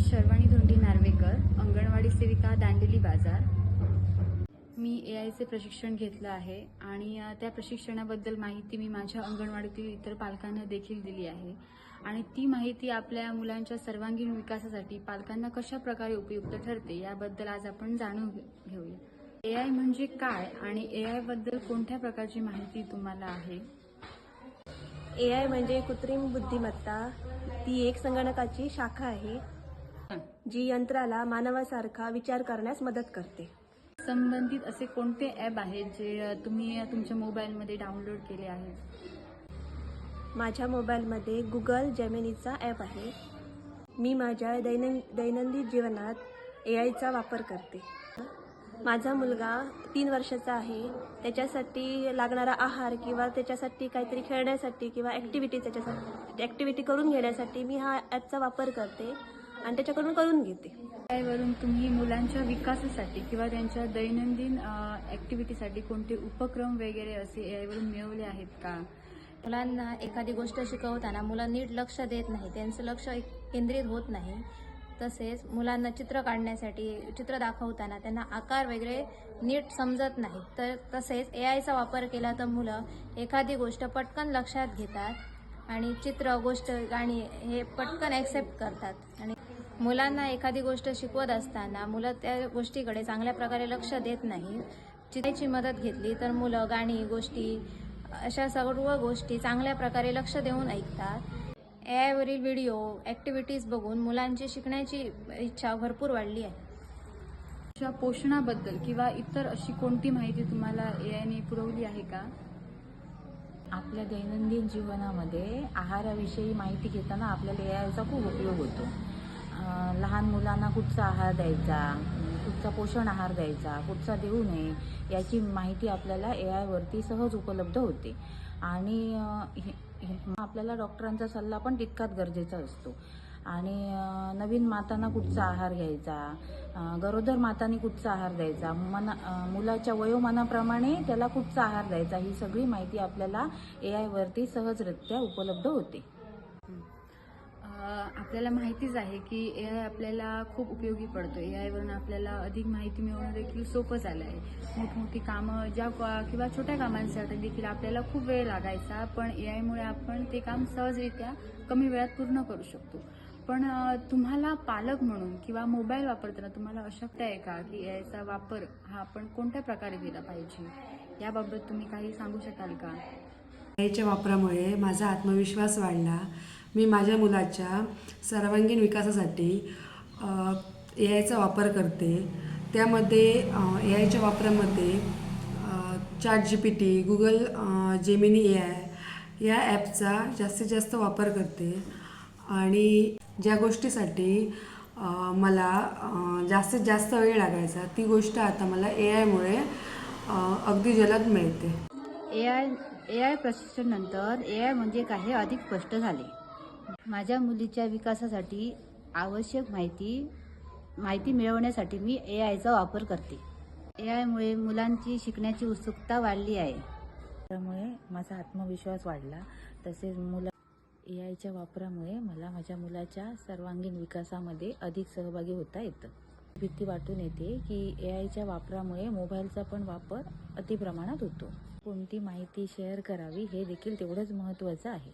शर्वाणी धोंडी नार्वेकर, अंगणवाडी सेविका, दांडेली बाजार। मी एआयचे प्रशिक्षण घेतलं आहे आणि त्या प्रशिक्षणाबद्दल माहिती मी माझ्या अंगणवाडीतील इतर पालकांना देखील दिली आहे आणि ती माहिती आपल्या मुलांच्या सर्वांगीण विकासासाठी पालकांना कशा प्रकारे उपयुक्त ठरते याबद्दल आज आपण जाणून घेऊया। एआय म्हणजे काय आणि एआय बद्दल कोणत्या प्रकारची माहिती तुम्हाला आहे? एआय म्हणजे कृत्रिम बुद्धिमत्ता। ती एक संगणकाची शाखा आहे जी यंत्राला मानवासारखा विचार करण्यास मदत करते। संबंधित असे कोणते ॲप आहेत जे तुम्ही तुमच्या मोबाईलमध्ये डाउनलोड केले आहेत? माझ्या मोबाईलमध्ये गुगल जेमिनीचा ॲप आहे। मी माझ्या दैनंदिन जीवनात एआयचा वापर करते। माझा मुलगा 3 वर्षाचा आहे। त्याच्यासाठी लागणारा आहार किंवा त्याच्यासाठी काहीतरी खेळण्यासाठी किंवा ॲक्टिव्हिटी करून घेण्यासाठी मी हा ॲपचा वापर करते आणि त्याच्याकडून करून घेते। एआयवरून तुम्ही मुलांच्या विकासासाठी किंवा त्यांच्या दैनंदिन ॲक्टिव्हिटीसाठी कोणते उपक्रम वगैरे असे एआयवरून मिळवले आहेत का? मुलांना एखादी गोष्ट शिकवताना मुलं नीट लक्ष देत नाही, त्यांचं लक्ष केंद्रित होत नाही। तसेच मुलांना चित्र काढण्यासाठी चित्र दाखवताना त्यांना आकार वगैरे नीट समजत नाही, तर तसेच एआयचा वापर केला तर मुलं एखादी गोष्ट पटकन लक्षात घेतात आणि चित्र, गोष्ट, गाणी हे पटकन ॲक्सेप्ट करतात। आणि मुलांना एखादी गोष्ट शिकवत असताना मुलं त्या गोष्टीकडे चांगल्या प्रकारे लक्ष देत नाही। चित्राची मदत घेतली तर मुलं गाणी, गोष्टी अशा सर्व गोष्टी चांगल्या प्रकारे लक्ष देऊन ऐकतात। एआयवरील व्हिडिओ, ॲक्टिव्हिटीज बघून मुलांची शिकण्याची इच्छा भरपूर वाढली आहे। पोषणाबद्दल किंवा इतर अशी कोणती माहिती तुम्हाला एआयने पुरवली आहे का? आपल्या दैनंदिन जीवनामध्ये आहाराविषयी माहिती घेताना आपल्याला एआयचा खूप उपयोग होतो। लहान मुलांना कुठचा आहार द्यायचा, कुठचा पोषण आहार द्यायचा, कुठचा देऊ नये याची माहिती आपल्याला एआयवरती सहज उपलब्ध होते आणि आपल्याला डॉक्टरांचा सल्ला पण तितकाच गरजेचा असतो। आणि नवीन मातांना कुठचा आहार घ्यायचा, गरोदर मातांनी कुठचा आहार द्यायचा, मुलाच्या वयोमानाप्रमाणे त्याला कुठचा आहार द्यायचा, ही सगळी माहिती आपल्याला एआयवरती सहजरित्या उपलब्ध होते। आपल्याला माहितीच आहे की एआय आपल्याला खूप उपयोगी पडतो। एआयवरून आपल्याला अधिक माहिती मिळवणं देखील सोपं झालं आहे। मोठमोठी कामं किंवा छोट्या कामांसाठी देखील आपल्याला खूप वेळ लागायचा, पण एआयमुळे आपण ते काम सहजरित्या कमी वेळात पूर्ण करू शकतो। पण तुम्हाला पालक म्हणून किंवा मोबाईल वापरताना तुम्हाला आवश्यकता आहे का की एआयचा वापर हा आपण कोणत्या प्रकारे केला पाहिजे, याबाबत तुम्ही काही सांगू शकाल का? एआयच्या वापरामुळे माझा आत्मविश्वास वाढला। मी माझ्या मुलाच्या सर्वांगीण विकासासाठी एआयचा वापर करते। त्यामध्ये एआयच्या वापरामध्ये ChatGPT, गुगल जेमिनी एआय या ॲपचा जास्तीत जास्त वापर करते आणि ज्या गोष्टीसाठी मला जास्तीत जास्त वेळ लागायचा ती गोष्ट आता मला एआयमुळे अगदी जलद मिळते। एआय प्रशिक्षणानंतर एआय म्हणजे काय हे अधिक स्पष्ट झाले। माझ्या मुलीच्या विकासासाठी आवश्यक माहिती मिळवण्यासाठी मी एआयचा वापर करते। एआयमुळे मुलांची शिकण्याची उत्सुकता वाढली आहे। त्यामुळे माझा आत्मविश्वास वाढला। तसेच एआयच्या वापरामुळे मला माझ्या मुलाच्या सर्वांगीण विकासामध्ये अधिक सहभागी होता येतं। भीती वाटून येते की एआयच्या वापरामुळे मोबाईलचा पण वापर अतिप्रमाणात होतो। कोणती माहिती शेअर करावी हे देखील तेवढंच महत्त्वाचं आहे।